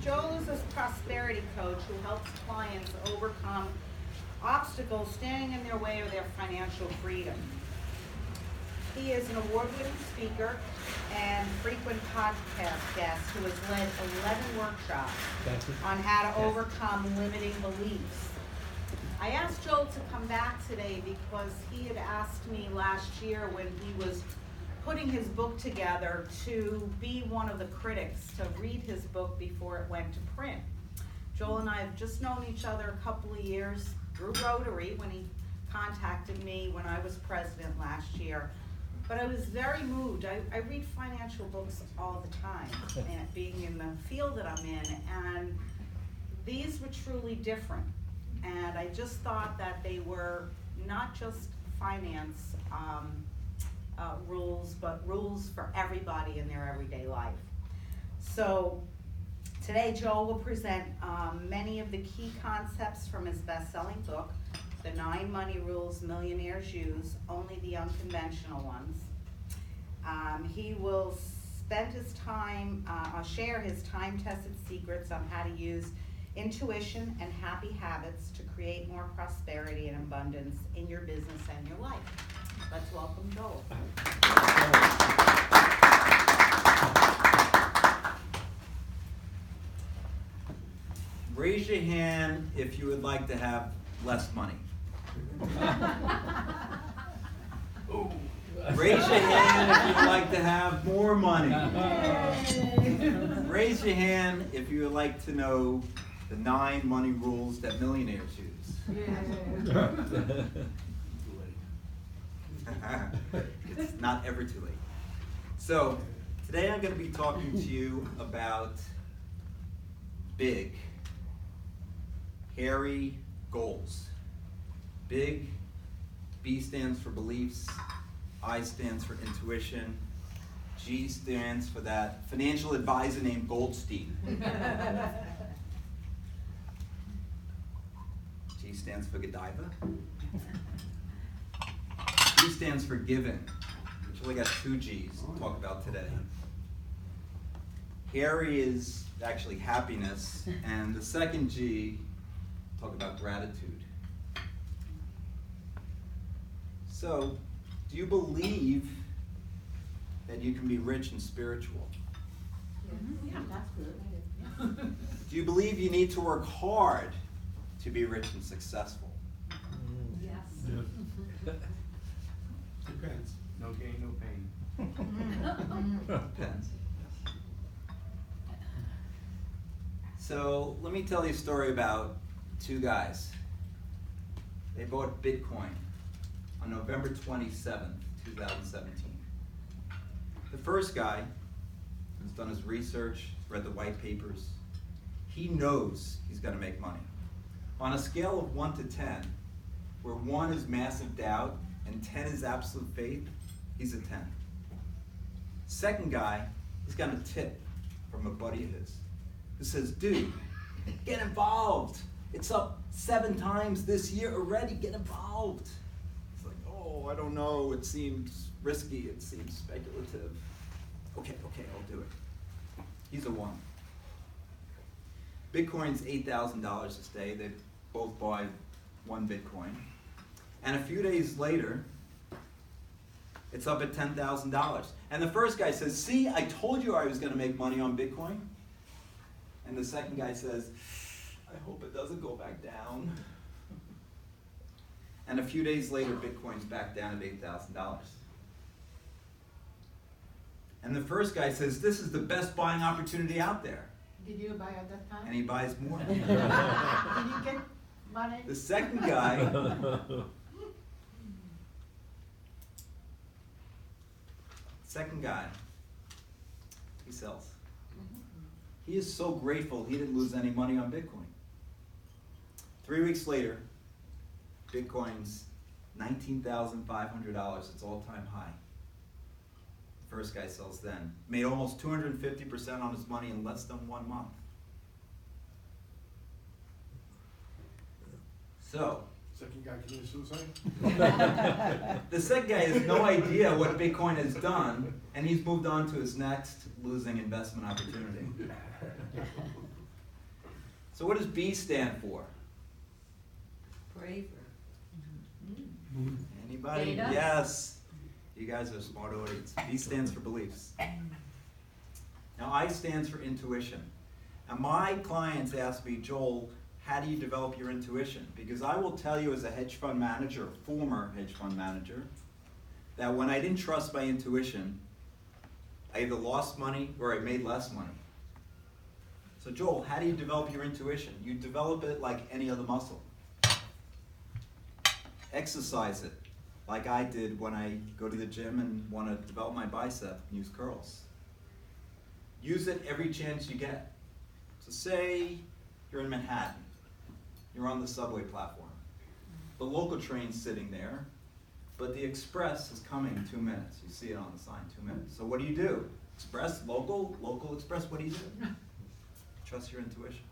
Joel is a prosperity coach who helps clients overcome obstacles standing in their way of their financial freedom. He is an award-winning speaker and frequent podcast guest who has led 11 workshops on how to overcome limiting beliefs. I asked Joel to come back today because he had asked me last year when he was putting his book together to be one of the critics, to read his book before it went to print. Joel and I have just known each other a couple of years through Rotary when he contacted me when I was president last year. But I was very moved. I read financial books all the time, and being in the field that I'm in, and these were truly different. And I just thought that they were not just finance rules, but rules for everybody in their everyday life. So today, Joel will present many of the key concepts from his best-selling book, The 9 Money Rules Millionaires Use, Only the Unconventional Ones. He will spend his time, share his time-tested secrets on how to use intuition and happy habits to create more prosperity and abundance in your business and your life. Let's welcome Joel. Raise your hand if you would like to have less money. Raise your hand if you'd like to have more money. Raise your hand if you would like to know the 9 money rules that millionaires use. It's not ever too late. So, today I'm going to be talking to you about big, hairy goals. Big, B stands for beliefs, I stands for intuition, G stands for that financial advisor named Goldstein. G stands for Godiva. G stands for given, which only got 2 G's to talk about today. Hairy is actually happiness, and the second G, talk about gratitude. So, do you believe that you can be rich and spiritual? Yeah, that's good. Do you believe you need to work hard to be rich and successful? Yes. Depends. No gain, no pain. Depends. So let me tell you a story about 2 guys. They bought Bitcoin on November 27th, 2017. The first guy has done his research, read the white papers. He knows he's going to make money. On a scale of 1 to 10, where 1 is massive doubt and 10 is absolute faith, he's a 10. Second guy, he's got a tip from a buddy of his who says, dude, get involved. It's up 7 times this year already, get involved. It's like, oh, I don't know, it seems risky, it seems speculative. Okay, I'll do it. He's a 1. Bitcoin's $8,000 this day. They both buy 1 Bitcoin. And a few days later, it's up at $10,000. And the first guy says, see, I told you I was going to make money on Bitcoin. And the second guy says, I hope it doesn't go back down. And a few days later, Bitcoin's back down at $8,000. And the first guy says, this is the best buying opportunity out there. Did you buy at that time? And he buys more. Did you get money? The second guy he sells. He is so grateful he didn't lose any money on Bitcoin. 3 weeks later, Bitcoin's $19,500. It's all-time high. The first guy sells then. Made almost 250% on his money in less than 1 month. So, Second guy committed suicide? the second guy has no idea what Bitcoin has done, and he's moved on to his next losing investment opportunity. So what does B stand for? Braver. Anybody? Beta? Yes. You guys are a smart audience. B stands for beliefs. Now I stands for intuition. And my clients ask me, Joel, how do you develop your intuition? Because I will tell you as a hedge fund manager, a former hedge fund manager, that when I didn't trust my intuition, I either lost money or I made less money. So Joel, how do you develop your intuition? You develop it like any other muscle. Exercise it, like I did when I go to the gym and want to develop my bicep and use curls. Use it every chance you get. So say you're in Manhattan, you're on the subway platform. The local train's sitting there, but the express is coming in 2 minutes. You see it on the sign, 2 minutes. So what do? Express, local, local, express, what do? Trust your intuition.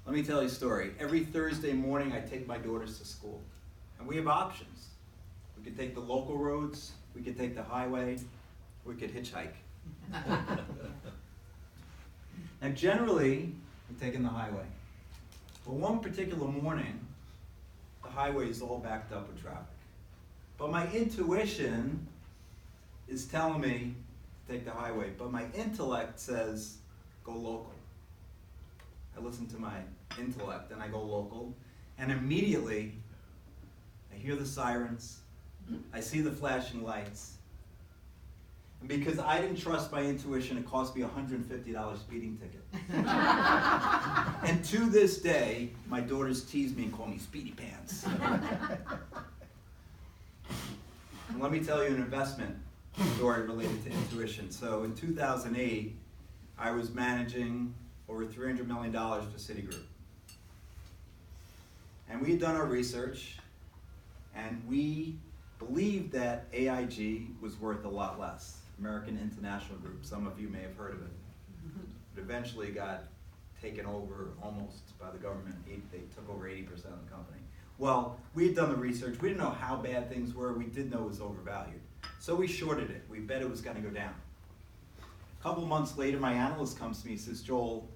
Let me tell you a story. Every Thursday morning I take my daughters to school. And we have options. We could take the local roads, we could take the highway, we could hitchhike. Now generally, we're taking the highway. But one particular morning, the highway is all backed up with traffic. But my intuition is telling me to take the highway, but my intellect says, go local. I listen to my intellect and I go local, and immediately I hear the sirens, I see the flashing lights, and because I didn't trust my intuition, it cost me a $150 speeding ticket. And to this day, my daughters tease me and call me Speedy Pants. And let me tell you an investment story related to intuition. So in 2008, I was managing over $300 million for Citigroup. And we had done our research, and we believed that AIG was worth a lot less. American International Group, some of you may have heard of it. It eventually got taken over almost by the government. They took over 80% of the company. Well, we had done the research. We didn't know how bad things were. We did know it was overvalued. So we shorted it. We bet it was going to go down. A couple of months later, my analyst comes to me and says, Joel,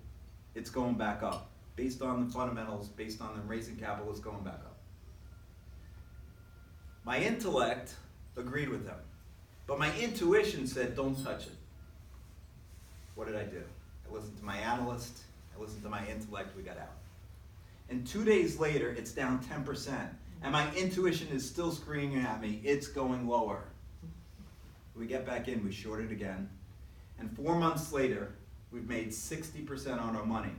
it's going back up. Based on the fundamentals, based on them raising capital, it's going back up. My intellect agreed with him. But my intuition said, don't touch it. What did I do? I listened to my analyst, I listened to my intellect, we got out. And 2 days later, it's down 10%. And my intuition is still screaming at me, it's going lower. We get back in, we short it again. And 4 months later, we've made 60% on our money.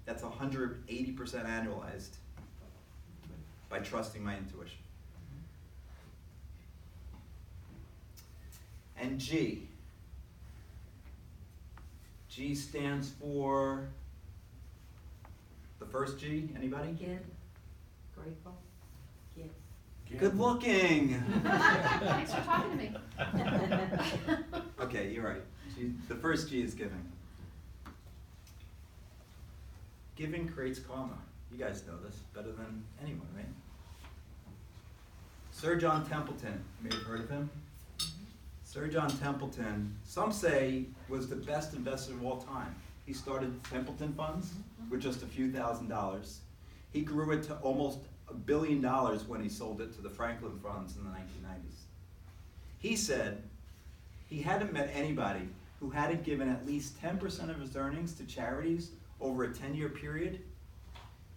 That's 180% annualized by trusting my intuition. And G. G stands for the first G, anybody? Give. Grateful. Give. Good looking. Thanks for talking to me. Okay, you're right. The first G is giving. Giving creates karma. You guys know this better than anyone, right? Sir John Templeton, you may have heard of him. Sir John Templeton, some say, was the best investor of all time. He started Templeton Funds with just a few $1,000s. He grew it to almost $1 billion when he sold it to the Franklin Funds in the 1990s. He said he hadn't met anybody who hadn't given at least 10% of his earnings to charities over a 10-year period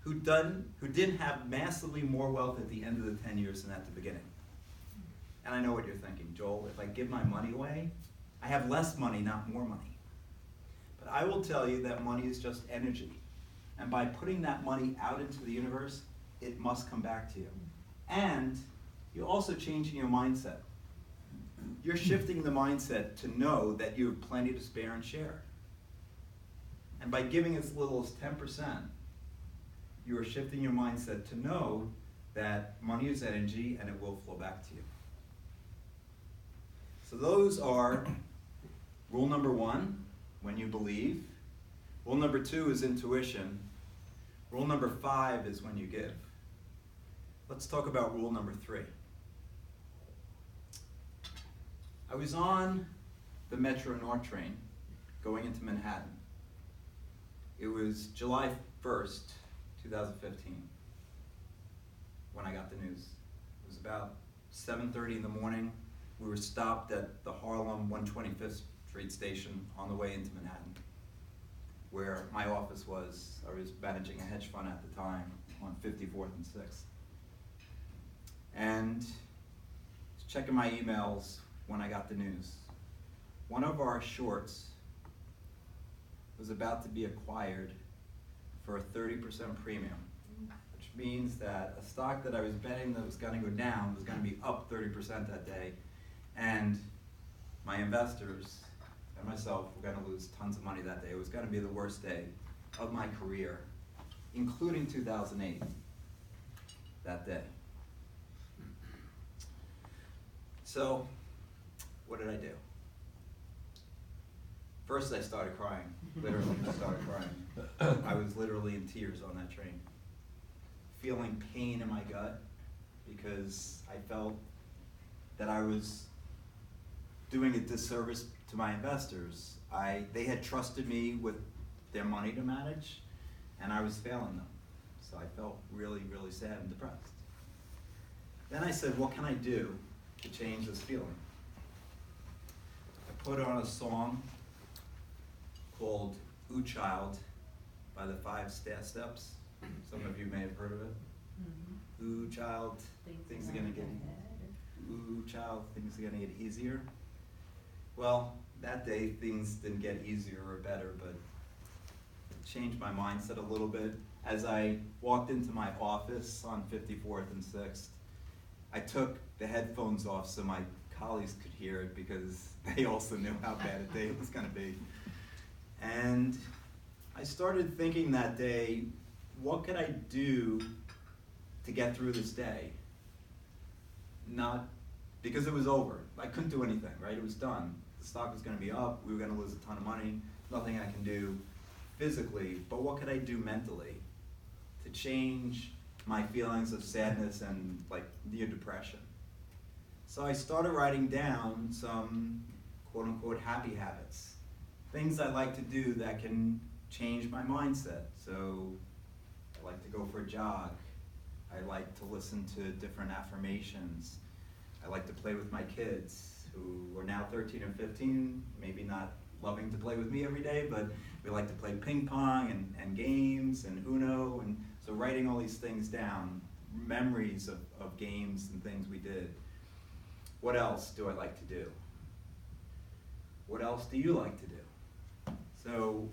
who didn't have massively more wealth at the end of the 10 years than at the beginning. And I know what you're thinking, Joel, if I give my money away, I have less money, not more money. But I will tell you that money is just energy. And by putting that money out into the universe, it must come back to you. And you're also changing your mindset. You're shifting the mindset to know that you have plenty to spare and share. And by giving as little as 10%, you are shifting your mindset to know that money is energy and it will flow back to you. So those are rule number 1, when you believe. Rule number 2 is intuition. Rule number 5 is when you give. Let's talk about rule number 3. I was on the Metro North train going into Manhattan. It was July 1st, 2015, when I got the news. It was about 7:30 in the morning. We were stopped at the Harlem 125th Street station on the way into Manhattan, where my office was. I was managing a hedge fund at the time on 54th and 6th. And checking my emails when I got the news. One of our shorts was about to be acquired for a 30% premium, which means that a stock that I was betting that was going to go down was going to be up 30% that day, and my investors and myself were going to lose tons of money that day. It was going to be the worst day of my career, including 2008, that day. So, what did I do? First, I started crying. Literally started crying. I was literally in tears on that train, feeling pain in my gut because I felt that I was doing a disservice to my investors. They had trusted me with their money to manage, and I was failing them. So I felt really, really sad and depressed. Then I said, what can I do to change this feeling? I put on a song called Ooh Child by the 5 Steps. Some of you may have heard of it. Ooh child, things are gonna get Ooh child, things are gonna get easier. Well, that day things didn't get easier or better, but it changed my mindset a little bit. As I walked into my office on 54th and 6th, I took the headphones off so my colleagues could hear it because they also knew how bad a day it was gonna be. And I started thinking that day, what could I do to get through this day? Not because it was over. I couldn't do anything, right? It was done. The stock was going to be up. We were going to lose a ton of money. Nothing I can do physically, but what could I do mentally to change my feelings of sadness and like near depression? So I started writing down some quote unquote happy habits. Things I like to do that can change my mindset. So I like to go for a jog. I like to listen to different affirmations. I like to play with my kids who are now 13 and 15, maybe not loving to play with me every day, but we like to play ping pong and games and Uno. And so writing all these things down, memories of games and things we did. What else do I like to do? What else do you like to do? So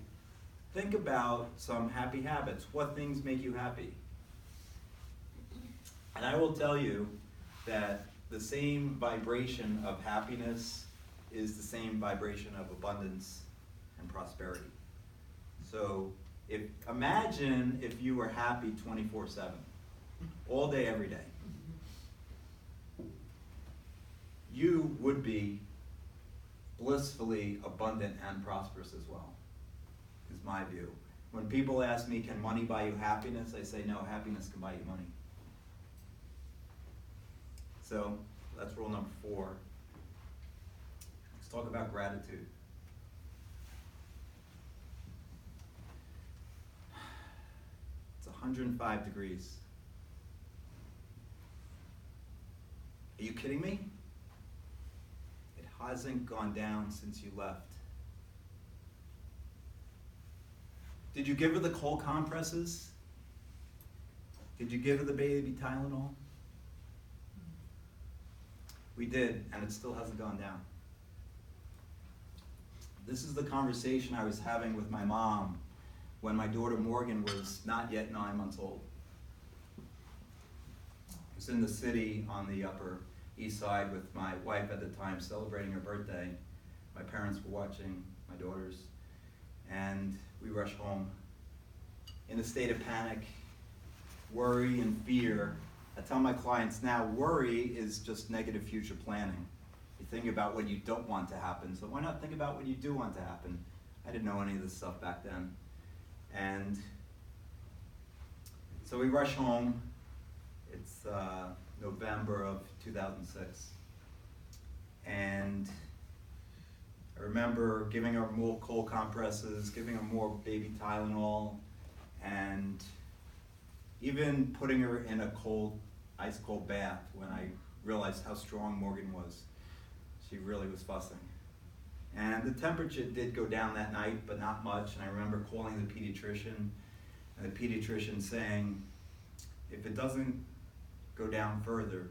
think about some happy habits. What things make you happy? And I will tell you that the same vibration of happiness is the same vibration of abundance and prosperity. So imagine if you were happy 24/7, all day, every day. You would be blissfully abundant and prosperous as well, is my view. When people ask me, can money buy you happiness? I say, no, happiness can buy you money. So that's rule number 4. Let's talk about gratitude. It's 105 degrees. Are you kidding me? It hasn't gone down since you left. Did you give her the cold compresses? Did you give her the baby Tylenol? We did, and it still hasn't gone down. This is the conversation I was having with my mom when my daughter Morgan was not yet 9 months old. I was in the city on the Upper East Side with my wife at the time celebrating her birthday. My parents were watching my daughters, and we rushed home in a state of panic, worry, and fear. I tell my clients now, worry is just negative future planning. You think about what you don't want to happen, so why not think about what you do want to happen? I didn't know any of this stuff back then. And so we rush home. It's November of 2006. And I remember giving her more cold compresses, giving her more baby Tylenol, and even putting her in a cold, ice cold bath when I realized how strong Morgan was. She really was fussing. And the temperature did go down that night, but not much. And I remember calling the pediatrician, and the pediatrician saying, if it doesn't go down further,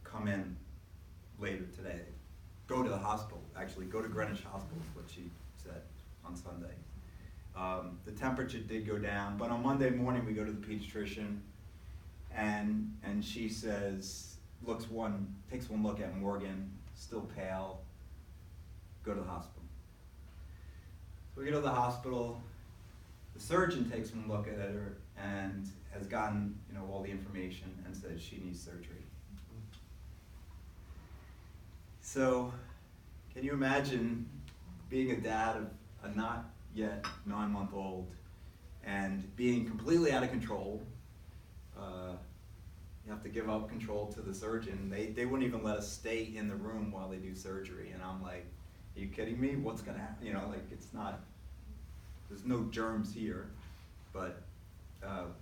come in later today. Go to the hospital, actually, go to Greenwich Hospital is what she said on Sunday. The temperature did go down, but on Monday morning we go to the pediatrician, and she says, takes one look at Morgan, still pale, go to the hospital. So we go to the hospital, the surgeon takes one look at her and has gotten all the information and says she needs surgery. So, can you imagine being a dad of a not yet 9-month-old and being completely out of control? You have to give up control to the surgeon. They wouldn't even let us stay in the room while they do surgery, and I'm like, are you kidding me? What's gonna happen? It's not, there's no germs here, but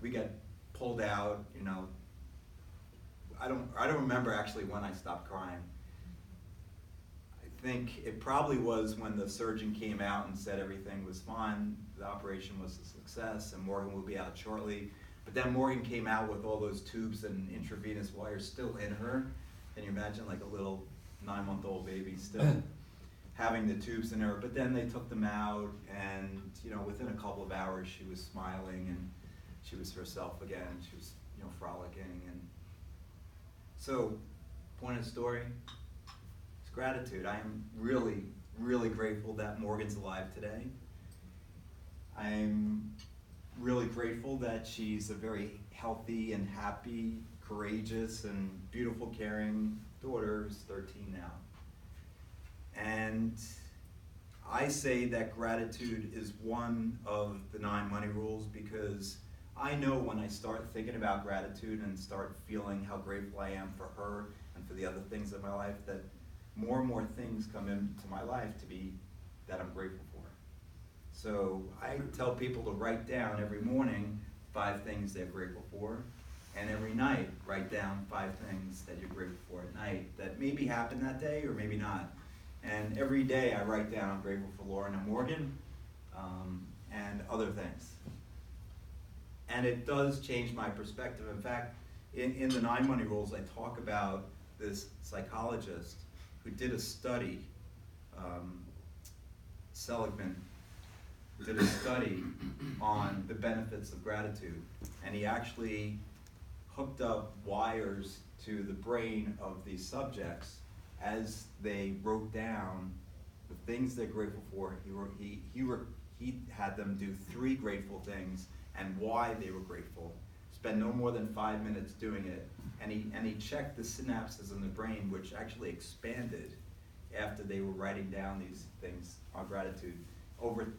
we get pulled out, I don't remember actually when I stopped crying. I think it probably was when the surgeon came out and said everything was fine, the operation was a success, and Morgan will be out shortly. But then Morgan came out with all those tubes and intravenous wires still in her. Can you imagine, like a little 9-month-old baby still having the tubes in her? But then they took them out, and within a couple of hours she was smiling and she was herself again. She was frolicking. And so, point of the story, it's gratitude. I am really, really grateful that Morgan's alive today. I'm really grateful that she's a very healthy and happy, courageous and beautiful, caring daughter who's 13 now. And I say that gratitude is one of the 9 money rules because I know when I start thinking about gratitude and start feeling how grateful I am for her and for the other things in my life, that more and more things come into my life that I'm grateful for. So I tell people to write down every morning 5 things they're grateful for, and every night write down 5 things that you're grateful for at night that maybe happened that day or maybe not. And every day I write down I'm grateful for Lauren and Morgan and other things. And it does change my perspective. In fact, in the 9 money rules I talk about this psychologist who did a study, Seligman, did a study on the benefits of gratitude, and he actually hooked up wires to the brain of these subjects as they wrote down the things they're grateful for. He had them do 3 grateful things and why they were grateful. Spend no more than 5 minutes doing it, and he checked the synapses in the brain, which actually expanded after they were writing down these things on gratitude.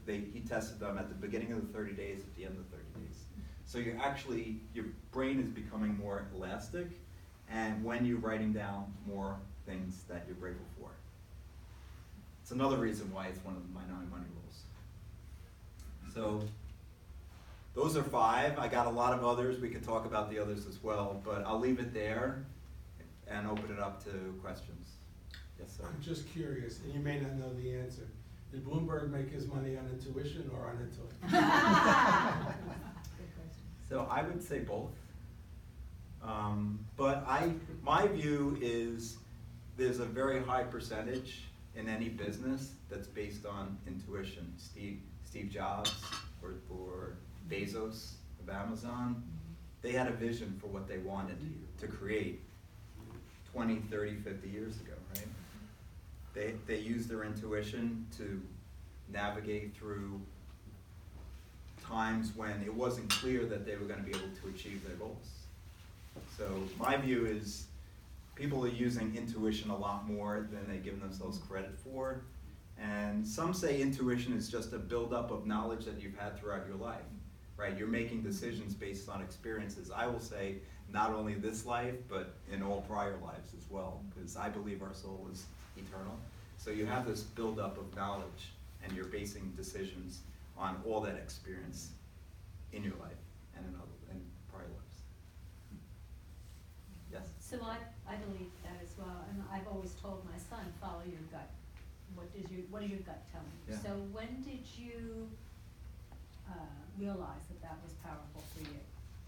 He tested them at the beginning of the 30 days, at the end of the 30 days. So your brain is becoming more elastic, and when you're writing down more things that you're grateful for. It's another reason why it's one of my 9 money rules. So those are 5. I got a lot of others. We could talk about the others as well, but I'll leave it there and open it up to questions. Yes, sir. I'm just curious, and you may not know the answer. Did Bloomberg make his money on intuition or on intellect? So I would say both. But my view is there's a very high percentage in any business that's based on intuition. Steve Jobs or Bezos of Amazon, they had a vision for what they wanted to create 20, 30, 50 years ago, right? They used their intuition to navigate through times when it wasn't clear that they were going to be able to achieve their goals. So my view is people are using intuition a lot more than they give themselves credit for. And some say intuition is just a buildup of knowledge that you've had throughout your life, right? You're making decisions based on experiences. I will say not only this life, but in all prior lives as well, because I believe our soul is eternal. So you have this buildup of knowledge, and you're basing decisions on all that experience in your life and in prior lives. Yes? So I believe that as well, and I've always told my son, follow your gut. What does your gut tell you? Yeah. So when did you realize that was powerful for you?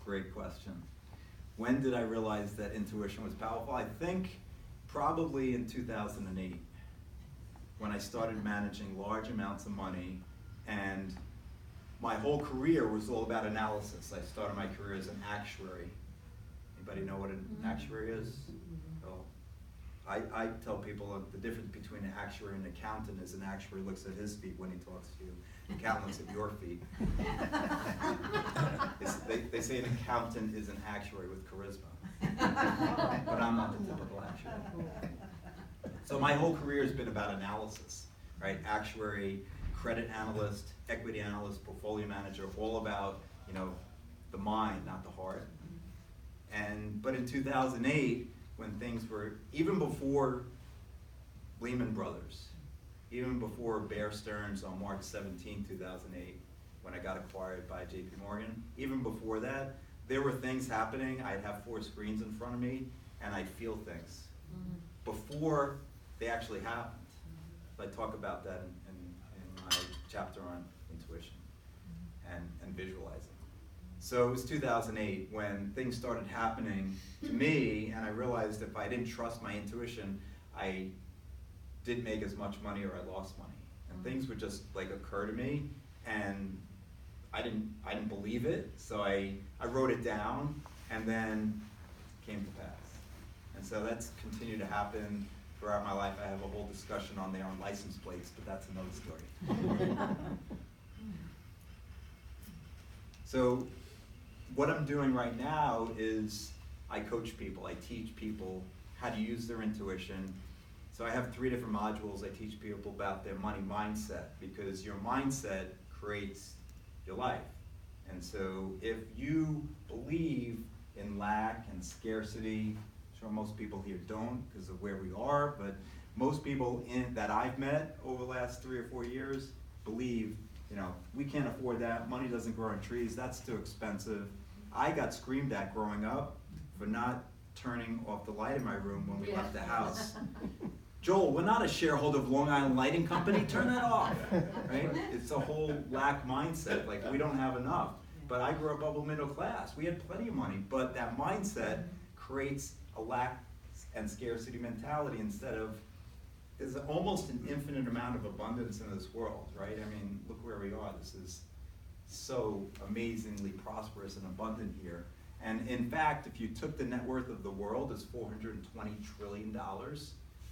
Great question. When did I realize that intuition was powerful? I think probably in 2008, when I started managing large amounts of money, and my whole career was all about analysis. I started my career as an actuary. Anybody know what an actuary is? Well, I tell people the difference between an actuary and an accountant is an actuary looks at his feet when he talks to you. An accountant looks at your feet. They say an accountant is an actuary with charisma. But I'm not the typical actuary. So my whole career has been about analysis, right? Actuary, credit analyst, equity analyst, portfolio manager, all about, the mind, not the heart. But in 2008, when things were, even before Lehman Brothers, even before Bear Stearns on March 17, 2008, when I got acquired by JP Morgan, even before that, there were things happening. I'd have 4 screens in front of me, and I'd feel things before they actually happened. So I talk about that in my chapter on intuition and visualizing. So it was 2008 when things started happening to me, and I realized if I didn't trust my intuition, I didn't make as much money or I lost money. And things would just occur to me, and I didn't believe it, so I wrote it down, and then it came to pass. And so that's continued to happen throughout my life. I have a whole discussion on there on license plates, but that's another story. So what I'm doing right now is I coach people, I teach people how to use their intuition. So I have 3 different modules. I teach people about their money mindset, because your mindset creates your life. And so if you believe in lack and scarcity, I'm sure most people here don't because of where we are, but most people that I've met over the last 3 or 4 years believe, we can't afford that, money doesn't grow on trees, that's too expensive. I got screamed at growing up for not turning off the light in my room when we left the house. Joel, we're not a shareholder of Long Island Lighting Company, turn that off, right? It's a whole lack mindset, we don't have enough. But I grew up upper middle class, we had plenty of money, but that mindset creates a lack and scarcity mentality instead of, there's almost an infinite amount of abundance in this world, right? I mean, look where we are, this is so amazingly prosperous and abundant here. And in fact, if you took the net worth of the world as $420 trillion,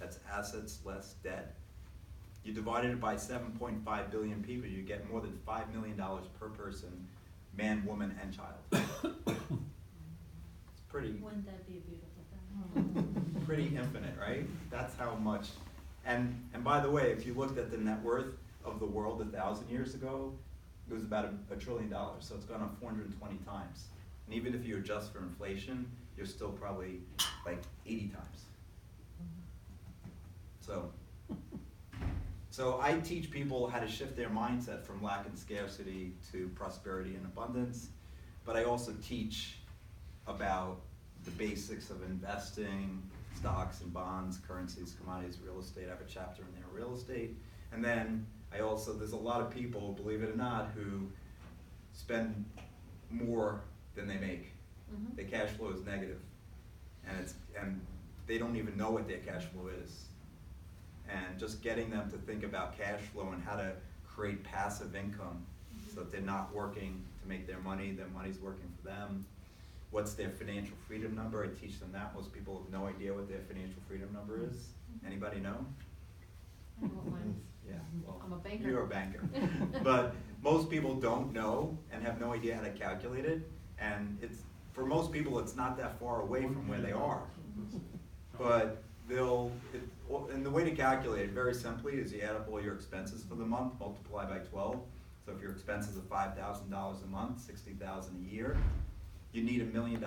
that's assets less debt. You divided it by 7.5 billion people, you get more than $5 million per person, man, woman, and child. It's pretty. Wouldn't that be a beautiful thing? Pretty infinite, right? That's how much. And by the way, if you looked at the net worth of the world 1,000 years ago, it was about $1 trillion. So it's gone up 420 times. And even if you adjust for inflation, you're still probably 80 times. So I teach people how to shift their mindset from lack and scarcity to prosperity and abundance, but I also teach about the basics of investing, stocks and bonds, currencies, commodities, real estate. I have a chapter in there, real estate. And then there's a lot of people, believe it or not, who spend more than they make. Their cash flow is negative, and they don't even know what their cash flow is. And just getting them to think about cash flow and how to create passive income so that they're not working to make their money's working for them. What's their financial freedom number? I teach them that. Most people have no idea what their financial freedom number is. Anybody know? I know what mine is. Yeah, well, I'm a banker. you're a banker. But most people don't know and have no idea how to calculate it. And for most people, it's not that far away from where they are. But and the way to calculate it very simply is you add up all your expenses for the month, multiply by 12. So if your expenses are $5,000 a month, $60,000 a year, you need $1 million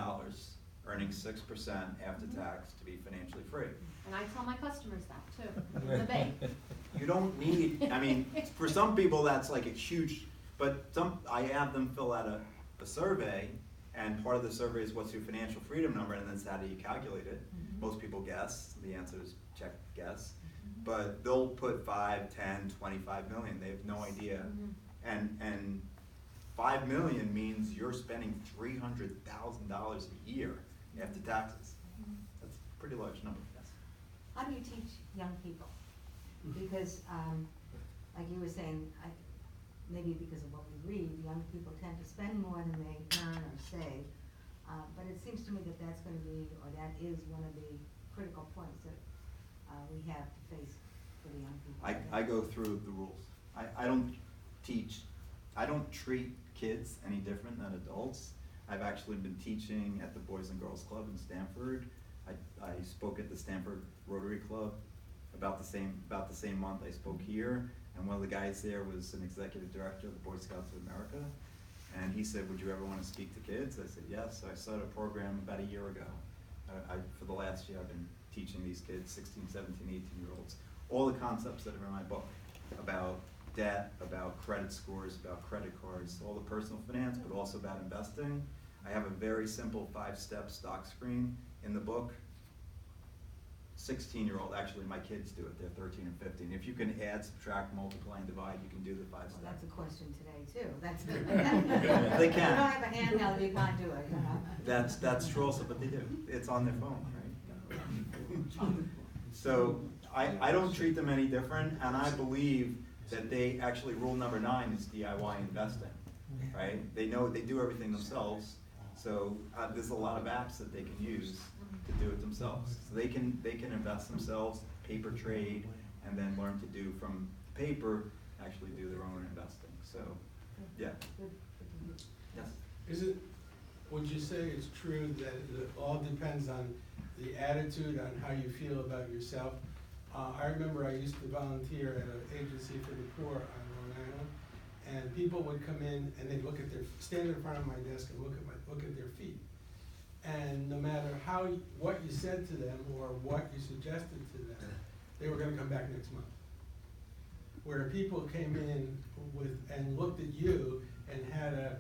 earning 6% after tax to be financially free. And I tell my customers that too, in the bank. You don't need, I mean, for some people that's like a huge, but I have them fill out a survey, and part of the survey is what's your financial freedom number, and then it's how do you calculate it. Most people guess, the answer is check guess, but they'll put 5, 10, 25 million, they have no idea. And 5 million means you're spending $300,000 a year after taxes. That's a pretty large number, yes. How do you teach young people? Because, like you were saying, maybe because of what we read, young people tend to spend more than they earn or save. But it seems to me that that's gonna be, or that is one of the critical points that we have to face for the young people. I go through the rules. I don't treat kids any different than adults. I've actually been teaching at the Boys and Girls Club in Stamford. I spoke at the Stamford Rotary Club about the same month I spoke here, and one of the guys there was an executive director of the Boy Scouts of America, and he said, would you ever want to speak to kids? I said, yes. So I started a program about a year ago. For the last year, I've been teaching these kids, 16, 17, 18-year-olds, all the concepts that are in my book about debt, about credit scores, about credit cards, all the personal finance, but also about investing. I have a very simple 5-step stock screen in the book. 16-year-old, actually my kids do it, they're 13 and 15. If you can add, subtract, multiply, and divide, you can do the 5 Well, steps. that's a question today too. That's They can. You don't have a handheld, you can't do it, you know? That's true also, but they do. It's on their phone, right? So I don't treat them any different, and I believe that they actually, rule number 9 is DIY investing, right? They know, they do everything themselves, so there's a lot of apps that they can use to do it themselves. So they can invest themselves, paper trade, and then learn to do from paper, actually do their own investing. So, yeah. Yes. Would you say it's true that it all depends on the attitude, on how you feel about yourself? I remember I used to volunteer at an agency for the poor on Long Island, and people would come in and they'd stand in front of my desk and look at their feet. And no matter what you said to them or what you suggested to them, they were gonna come back next month. Where people came in and looked at you and had a